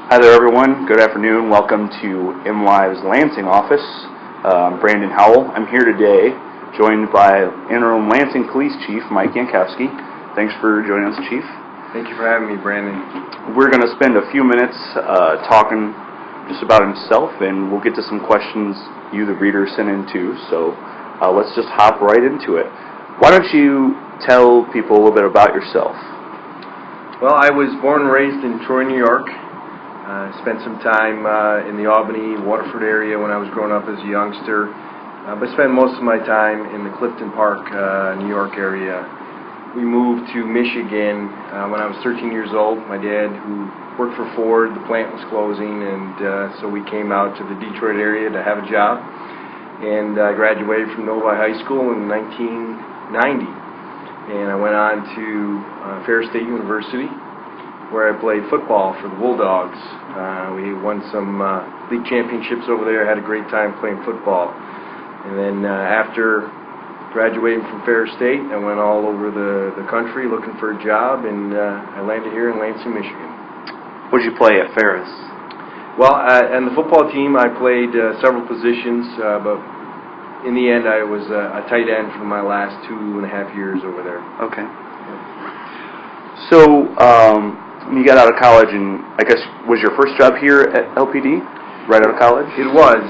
Hi there, everyone. Good afternoon. Welcome to MLive's Lansing office. I'm Brandon Howell. I'm here today, joined by interim Lansing Police Chief Mike Yankowski. Thanks for joining us, Chief. Thank you for having me, Brandon. We're going to spend a few minutes talking just about himself, and we'll get to some questions you, the reader, sent in too. So let's just hop right into it. Why don't you tell people a little bit about yourself? Well, I was born and raised in Troy, New York. Spent some time in the Albany, Waterford area when I was growing up as a youngster, but spent most of my time in the Clifton Park, New York area. We moved to Michigan when I was 13 years old. My dad, who worked for Ford, the plant was closing, and so we came out to the Detroit area to have a job. And I graduated from Novi High School in 1990, and I went on to Ferris State University, where I played football for the Bulldogs. We won some league championships over there, had a great time playing football. And then after graduating from Ferris State, I went all over the country looking for a job, and I landed here in Lansing, Michigan. What did you play at Ferris? Well, on the football team, I played several positions, but in the end, I was a tight end for my last 2.5 years over there. Okay. So, you got out of college, and I guess was your first job here at LPD, right out of college? It was.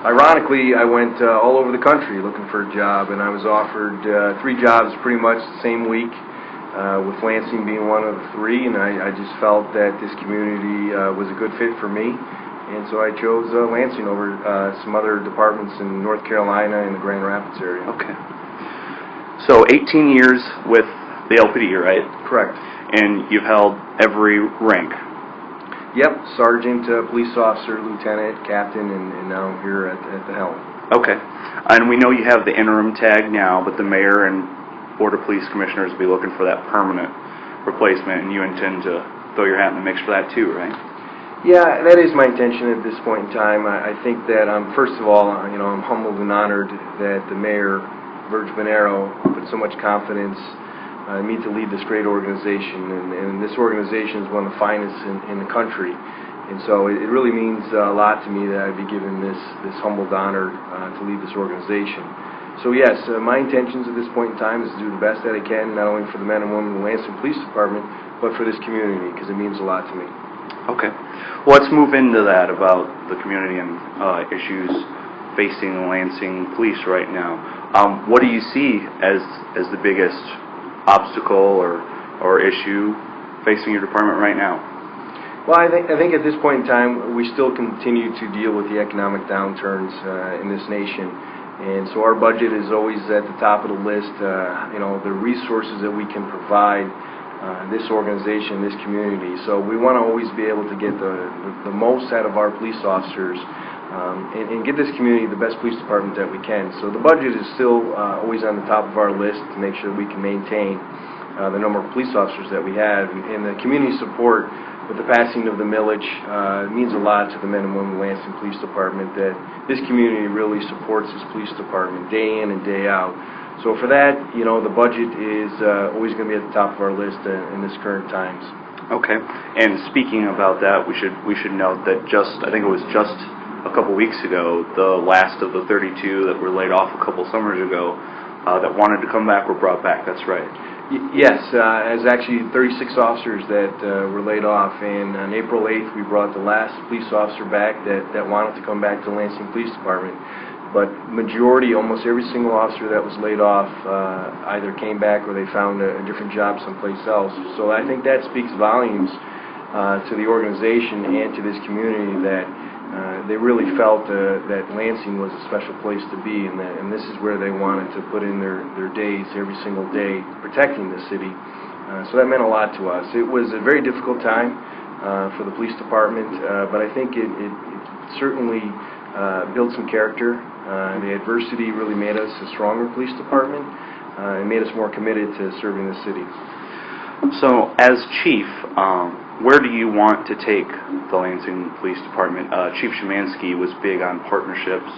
Ironically, I went all over the country looking for a job, and I was offered 3 jobs pretty much the same week, with Lansing being one of the 3, and I just felt that this community was a good fit for me, and so I chose Lansing over some other departments in North Carolina and the Grand Rapids area. Okay. So 18 years with the LPD, right? Correct. And you've held every rank? Yep, sergeant, police officer, lieutenant, captain, and now I'm here at the helm. Okay. And we know you have the interim tag now, but the mayor and board of police commissioners will be looking for that permanent replacement, and you intend to throw your hat in the mix for that too, right? Yeah, that is my intention at this point in time. I think that, first of all, I'm humbled and honored that the mayor, Virg Bonero, put so much confidence me to lead this great organization, and this organization is one of the finest in the country, and so it really means a lot to me that I'd be given this humbled honor to lead this organization. So yes, my intentions at this point in time is to do the best that I can, not only for the men and women of the Lansing Police Department, but for this community, because it means a lot to me. Okay. Well, let's move into that about the community and issues facing the Lansing Police right now. What do you see as the biggest obstacle or issue facing your department right now? Well, I think at this point in time we still continue to deal with the economic downturns in this nation, and so our budget is always at the top of the list. The resources that we can provide this organization, this community. So we want to always be able to get the most out of our police officers and get this community the best police department that we can. So the budget is still always on the top of our list to make sure we can maintain the number of police officers that we have. And the community support with the passing of the millage means a lot to the men and women of the Lansing Police Department, that this community really supports this police department day in and day out. So for that, the budget is always going to be at the top of our list in this current times. Okay. And speaking about that, we should note that I think it was just a couple weeks ago, the last of the 32 that were laid off a couple summers ago that wanted to come back were brought back. That's right. Yes, as actually 36 officers that were laid off, and on April 8th we brought the last police officer back that wanted to come back to the Lansing Police Department. But majority, almost every single officer that was laid off either came back or they found a different job someplace else. So I think that speaks volumes to the organization and to this community that they really felt that Lansing was a special place to be, and this is where they wanted to put in their days every single day protecting the city. So that meant a lot to us. It was a very difficult time for the police department, but I think it certainly built some character. The adversity really made us a stronger police department and made us more committed to serving the city. So, as chief, where do you want to take the Lansing Police Department? Chief Szymanski was big on partnerships,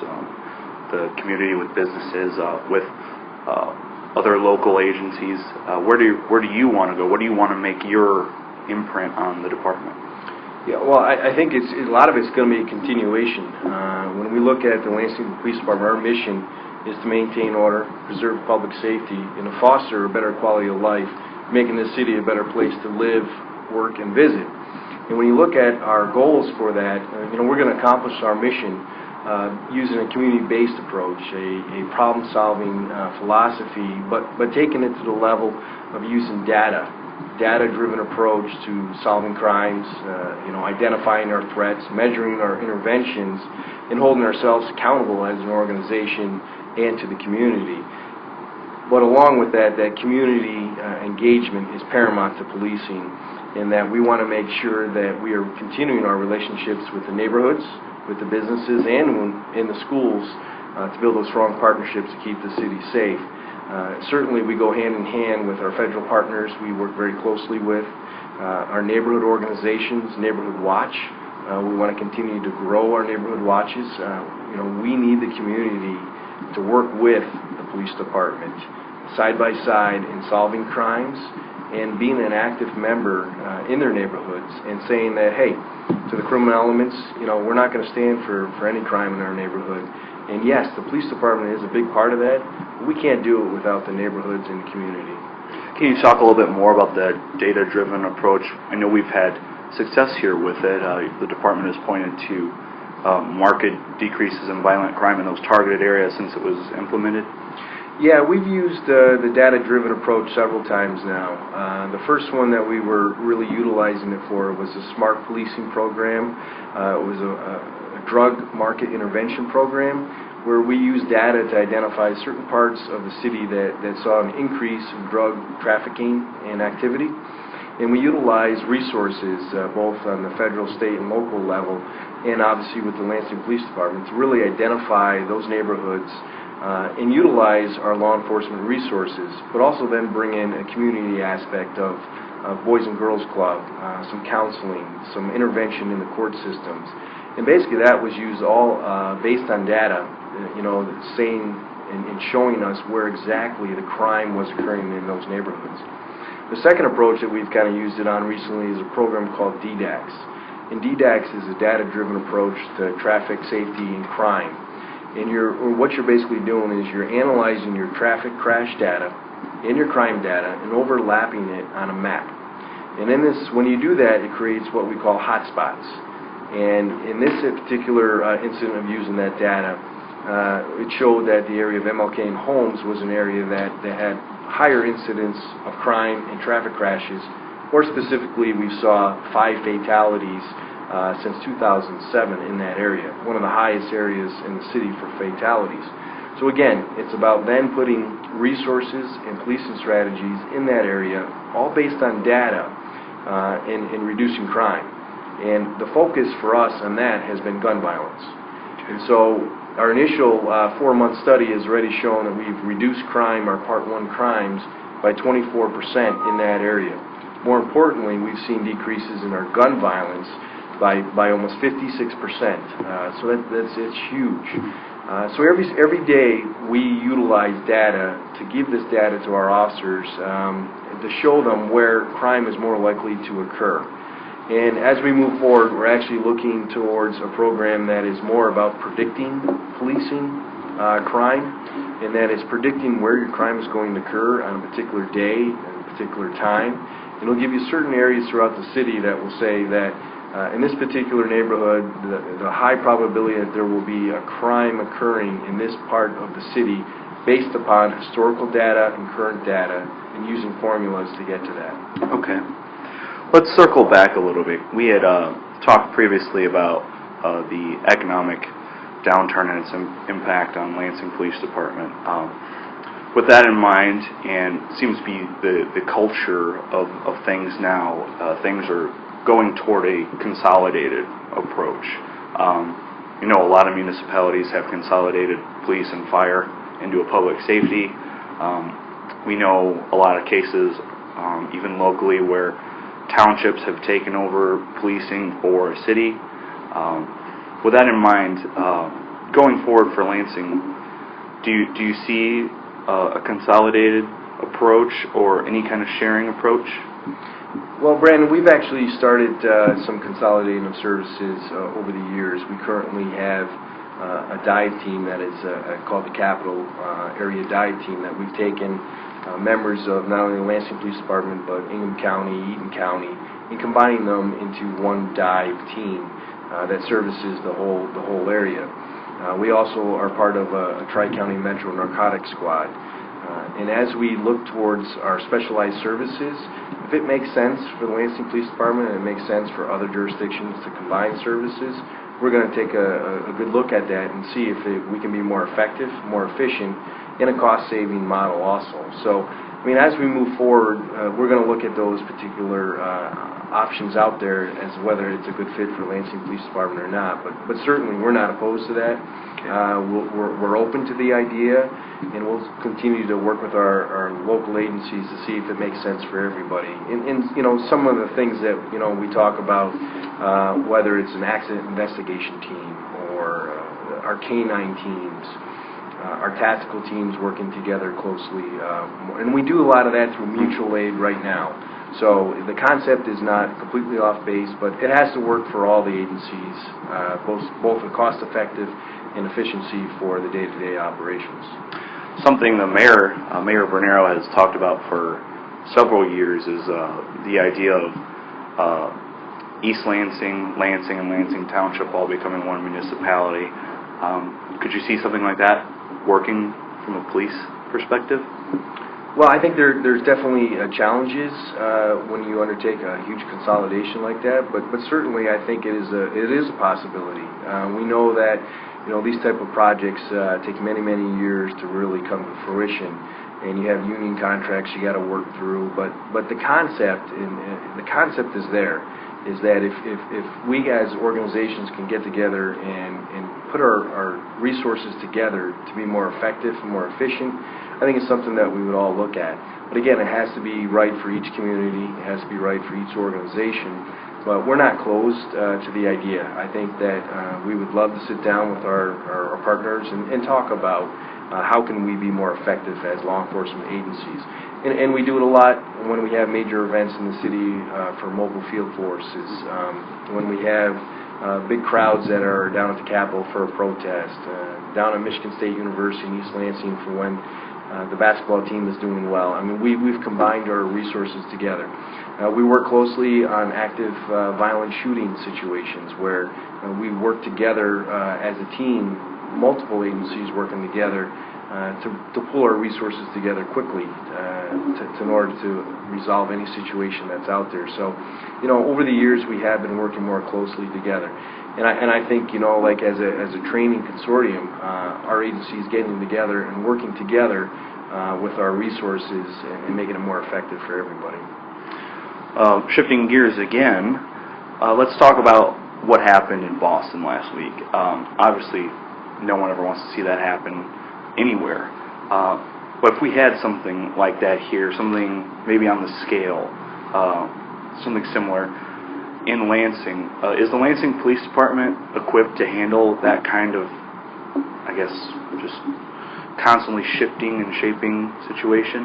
the community with businesses, with other local agencies. Where do you want to go? What do you want to make your imprint on the department? Yeah, well, I think a lot of it's going to be a continuation. When we look at the Lansing Police Department, our mission is to maintain order, preserve public safety, and to foster a better quality of life, making this city a better place to live, work, and visit. And when you look at our goals for that, we're going to accomplish our mission using a community-based approach, a problem-solving philosophy, but taking it to the level of using data-driven approach to solving crimes, identifying our threats, measuring our interventions, and holding ourselves accountable as an organization and to the community. But along with that community engagement is paramount to policing, in that we want to make sure that we are continuing our relationships with the neighborhoods, with the businesses, and in the schools to build those strong partnerships to keep the city safe. Certainly we go hand in hand with our federal partners. We work very closely with our neighborhood organizations, Neighborhood Watch. We want to continue to grow our neighborhood watches. We need the community to work with the police department side by side in solving crimes and being an active member in their neighborhoods and saying that, hey, to the criminal elements, we're not going to stand for any crime in our neighborhood. And yes, the police department is a big part of that, but we can't do it without the neighborhoods and the community. Can you talk a little bit more about the data-driven approach? I know we've had success here with it. The department has pointed to marked decreases in violent crime in those targeted areas since it was implemented. Yeah, we've used the data-driven approach several times now. The first one that we were really utilizing it for was a smart policing program. It was a drug market intervention program where we used data to identify certain parts of the city that saw an increase in drug trafficking and activity. And we utilized resources both on the federal, state, and local level, and obviously with the Lansing Police Department to really identify those neighborhoods and utilize our law enforcement resources, but also then bring in a community aspect of Boys and Girls Club, some counseling, some intervention in the court systems. And basically that was used all based on data, saying and showing us where exactly the crime was occurring in those neighborhoods. The second approach that we've kind of used it on recently is a program called DDAX. And DDAX is a data-driven approach to traffic safety and crime. And what you're basically doing is you're analyzing your traffic crash data and your crime data and overlapping it on a map. And in this, when you do that, it creates what we call hotspots. And in this particular incident of using that data, it showed that the area of MLK and Holmes was an area that had higher incidents of crime and traffic crashes. More specifically, we saw 5 fatalities since 2007 in that area, one of the highest areas in the city for fatalities. So again, it's about then putting resources and policing strategies in that area, all based on data and reducing crime. And the focus for us on that has been gun violence. And so our initial 4-month study has already shown that we've reduced crime, our Part 1 crimes, by 24% in that area. More importantly, we've seen decreases in our gun violence by almost 56%. So it's huge. So every day we utilize data to give this data to our officers to show them where crime is more likely to occur. And as we move forward, we're actually looking towards a program that is more about predicting policing crime, and that is predicting where your crime is going to occur on a particular day, at a particular time. And it'll give you certain areas throughout the city that will say that in this particular neighborhood, the high probability that there will be a crime occurring in this part of the city based upon historical data and current data and using formulas to get to that. Okay. Let's circle back a little bit. We had talked previously about the economic downturn and its impact on Lansing Police Department. With that in mind, and it seems to be the culture of things now, things are going toward a consolidated approach. A lot of municipalities have consolidated police and fire into a public safety. We know a lot of cases, even locally, where townships have taken over policing for a city. With that in mind, going forward for Lansing, do you see a consolidated approach or any kind of sharing approach? Well, Brandon, we've actually started some consolidating of services over the years. We currently have a dive team that is called the Capital Area Dive Team that we've taken members of not only the Lansing Police Department but Ingham County, Eaton County, and combining them into one dive team that services the whole area. We also are part of a Tri-County Metro Narcotics Squad. And as we look towards our specialized services, if it makes sense for the Lansing Police Department and it makes sense for other jurisdictions to combine services, we're going to take a good look at that and see if we can be more effective, more efficient, in a cost-saving model also. So, I mean, as we move forward, we're going to look at those particular options out there as whether it's a good fit for Lansing Police Department or not. But certainly, we're not opposed to that. We're open to the idea, and we'll continue to work with our local agencies to see if it makes sense for everybody. And you know, some of the things that we talk about, whether it's an accident investigation team or our canine teams, our tactical teams working together closely, and we do a lot of that through mutual aid right now. So the concept is not completely off base, but it has to work for all the agencies, both the cost-effective and efficiency for the day-to-day operations. Something the Mayor Bernero has talked about for several years is the idea of East Lansing, Lansing, and Lansing Township all becoming one municipality. Could you see something like that working from a police perspective? Well, I think there's definitely challenges when you undertake a huge consolidation like that, but certainly I think it is a possibility. We know that these type of projects take many years to really come to fruition, and you have union contracts you got to work through. But the concept is there. Is that if we as organizations can get together and put our resources together to be more effective and more efficient, I think it's something that we would all look at. But again, it has to be right for each community, it has to be right for each organization, but we're not closed to the idea. I think that we would love to sit down with our partners and talk about how can we be more effective as law enforcement agencies. And we do it a lot when we have major events in the city for mobile field forces, when we have big crowds that are down at the Capitol for a protest, down at Michigan State University in East Lansing for when the basketball team is doing well. I mean, we've combined our resources together. We work closely on active violent shooting situations where we work together as a team, multiple agencies working together to pull our resources together quickly in order to resolve any situation that's out there. So, over the years we have been working more closely together. And I think, like as a training consortium, our agencies getting together and working together with our resources and making it more effective for everybody. Shifting gears again, let's talk about what happened in Boston last week. Obviously, no one ever wants to see that happen anywhere. But if we had something like that here, something maybe on the scale, something similar in Lansing, is the Lansing Police Department equipped to handle that kind of, I guess, just constantly shifting and shaping situation?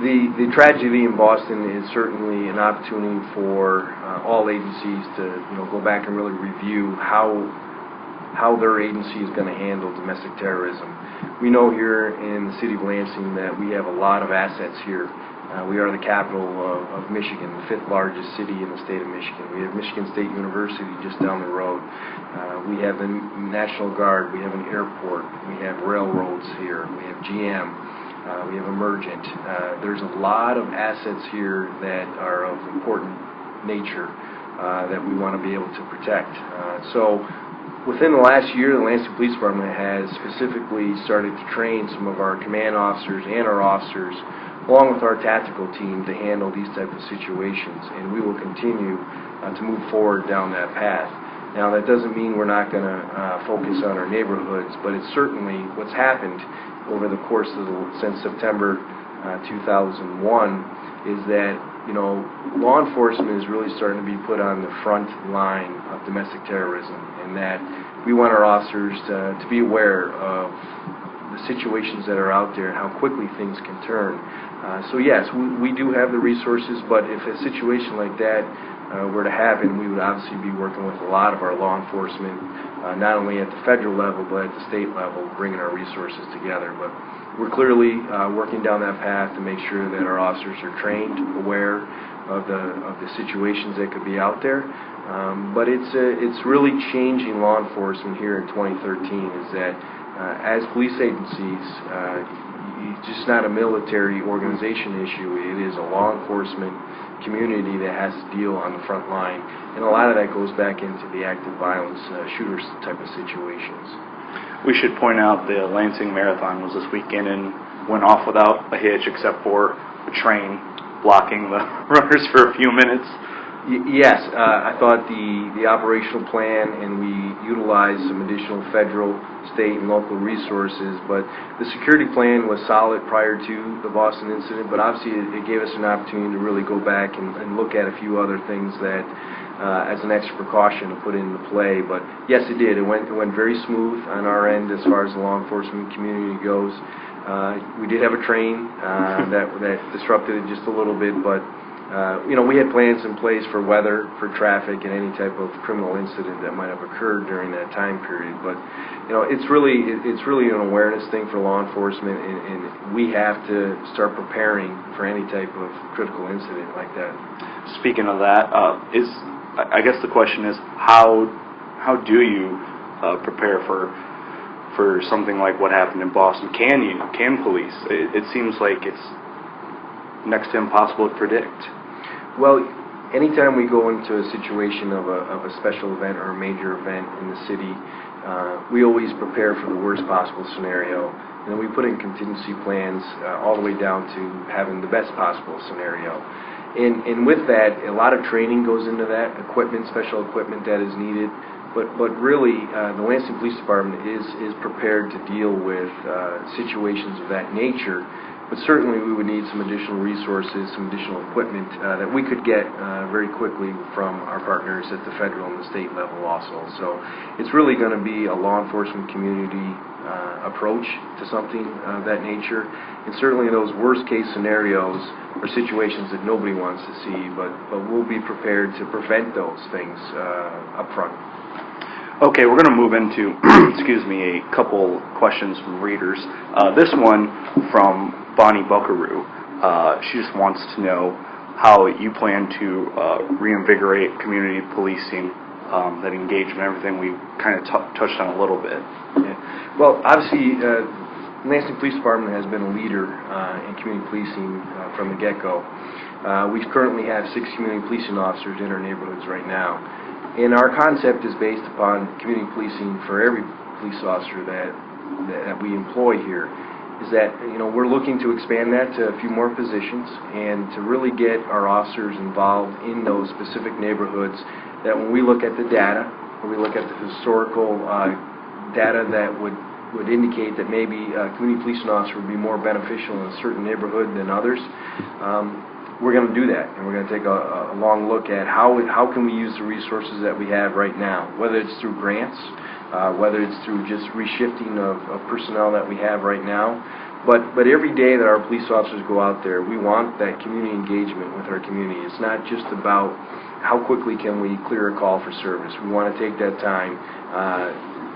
The tragedy in Boston is certainly an opportunity for all agencies to go back and really review how their agency is going to handle domestic terrorism. We know here in the city of Lansing that we have a lot of assets here. We are the capital of Michigan, the 5th largest city in the state of Michigan. We have Michigan State University just down the road. We have the National Guard. We have an airport. We have railroads here. We have GM. We have Emergent. There's a lot of assets here that are of important nature that we want to be able to protect. So within the last year, the Lansing Police Department has specifically started to train some of our command officers and our officers along with our tactical team to handle these type of situations, and we will continue to move forward down that path. Now, that doesn't mean we're not going to focus on our neighborhoods, but it's certainly what's happened over the course of since September 2001 is that law enforcement is really starting to be put on the front line of domestic terrorism, and that we want our officers to be aware of the situations that are out there and how quickly things can turn. So yes, we do have the resources, but if a situation like that were to happen, we would obviously be working with a lot of our law enforcement, not only at the federal level, but at the state level, bringing our resources together. But we're clearly working down that path to make sure that our officers are trained, aware of the situations that could be out there. But it's really changing law enforcement here in 2013, is that as police agencies, it's just not a military organization issue. It is a law enforcement community that has to deal on the front line, and a lot of that goes back into the active violence shooters type of situations. We should point out the Lansing Marathon was this weekend and went off without a hitch, except for a train blocking the runners for a few minutes. Yes, I thought the operational plan, and we utilized some additional federal, state, and local resources, but the security plan was solid prior to the Boston incident, but obviously it gave us an opportunity to really go back and look at a few other things that, as an extra precaution, to put into play. But yes, it did. It went very smooth on our end as far as the law enforcement community goes. We did have a train that disrupted it just a little bit, but we had plans in place for weather, for traffic, and any type of criminal incident that might have occurred during that time period. But it's really an awareness thing for law enforcement, and we have to start preparing for any type of critical incident like that. Speaking of that, I guess the question is, how do you prepare for something like what happened in Boston? Can police? It seems like it's next to impossible to predict. Well, anytime we go into a situation of a special event or a major event in the city, we always prepare for the worst possible scenario, and then we put in contingency plans all the way down to having the best possible scenario. And with that, a lot of training goes into that, special equipment that is needed. But really, the Lansing Police Department is prepared to deal with situations of that nature. But certainly we would need some additional resources, some additional equipment that we could get very quickly from our partners at the federal and the state level also. So it's really going to be a law enforcement community approach to something of that nature. And certainly those worst case scenarios are situations that nobody wants to see, but we'll be prepared to prevent those things up front. Okay, we're going to move into, a couple questions from readers. This one from Bonnie Buckaroo. She just wants to know how you plan to reinvigorate community policing, that engagement, everything we kind of touched on a little bit. Yeah. Well, obviously, Lansing Police Department has been a leader in community policing from the get-go. We currently have 6 community policing officers in our neighborhoods right now. And our concept is based upon community policing for every police officer that we employ here. Is that we're looking to expand that to a few more positions and to really get our officers involved in those specific neighborhoods. That when we look at the data, when we look at the historical data that would indicate that maybe a community policing officer would be more beneficial in a certain neighborhood than others. We're going to do that, and we're going to take a long look at how can we use the resources that we have right now, whether it's through grants, whether it's through just reshifting of personnel that we have right now. But every day that our police officers go out there, we want that community engagement with our community. It's not just about how quickly can we clear a call for service. We want to take that time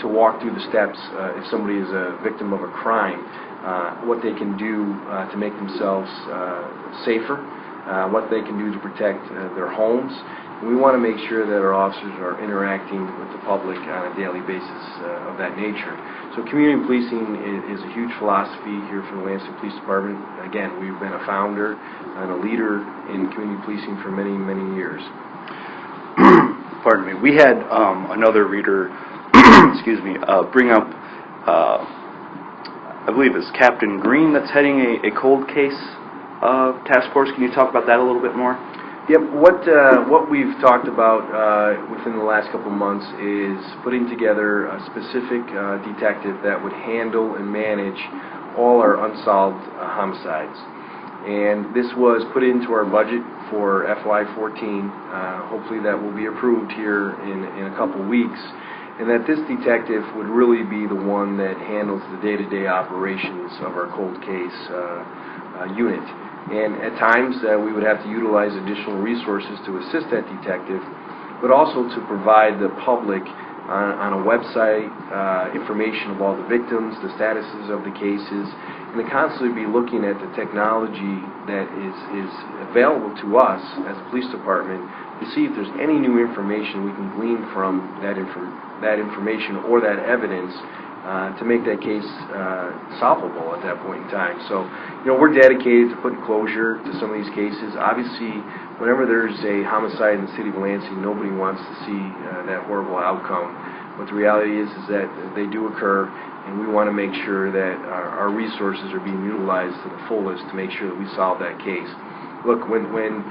to walk through the steps if somebody is a victim of a crime, what they can do to make themselves safer, what they can do to protect their homes. And we want to make sure that our officers are interacting with the public on a daily basis of that nature. So community policing is a huge philosophy here for the Lansing Police Department. Again, we've been a founder and a leader in community policing for many, many years. Pardon me. We had another reader bring up, I believe it's Captain Green that's heading a cold case task force. Can you talk about that a little bit more? Yep. What we've talked about within the last couple of months is putting together a specific detective that would handle and manage all our unsolved homicides. And this was put into our budget for FY14. Hopefully that will be approved here in a couple of weeks. And that this detective would really be the one that handles the day-to-day operations of our cold case unit. And at times, we would have to utilize additional resources to assist that detective, but also to provide the public on a website information of all the victims, the statuses of the cases, and to constantly be looking at the technology that is available to us as a police department to see if there's any new information we can glean from that information or that evidence to make that case solvable at that point in time. So, we're dedicated to putting closure to some of these cases. Obviously, whenever there's a homicide in the city of Lansing, nobody wants to see that horrible outcome. But the reality is that they do occur, and we want to make sure that our resources are being utilized to the fullest to make sure that we solve that case. Look, when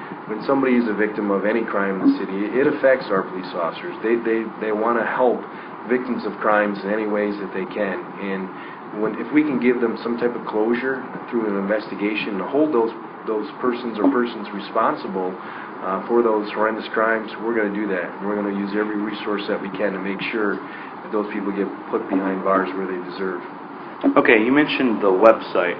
somebody is a victim of any crime in the city, it affects our police officers. They want to help victims of crimes in any ways that they can. And if we can give them some type of closure through an investigation to hold those persons responsible for those horrendous crimes, we're going to do that. We're going to use every resource that we can to make sure that those people get put behind bars where they deserve. Okay, you mentioned the website.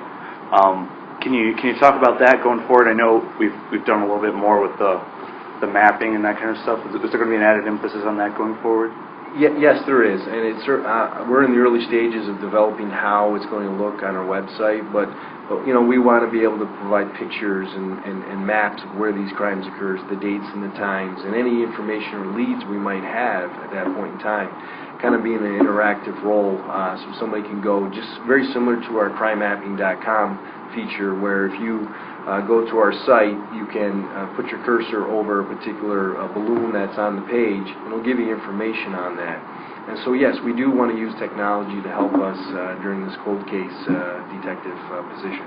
Can you talk about that going forward? I know we've done a little bit more with the mapping and that kind of stuff. Is there going to be an added emphasis on that going forward? Yes, there is, and we're in the early stages of developing how it's going to look on our website, but we want to be able to provide pictures and maps of where these crimes occur, the dates and the times, and any information or leads we might have at that point in time, kind of being an interactive role, so somebody can go, just very similar to our crimemapping.com feature, where if you go to our site, you can put your cursor over a particular balloon that's on the page, and it'll give you information on that. And so, yes, we do want to use technology to help us during this cold case detective position.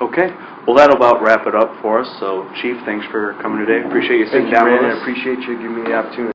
Okay. Well, that'll about wrap it up for us. So, Chief, thanks for coming today. Appreciate you sitting down with us. I appreciate you giving me the opportunity.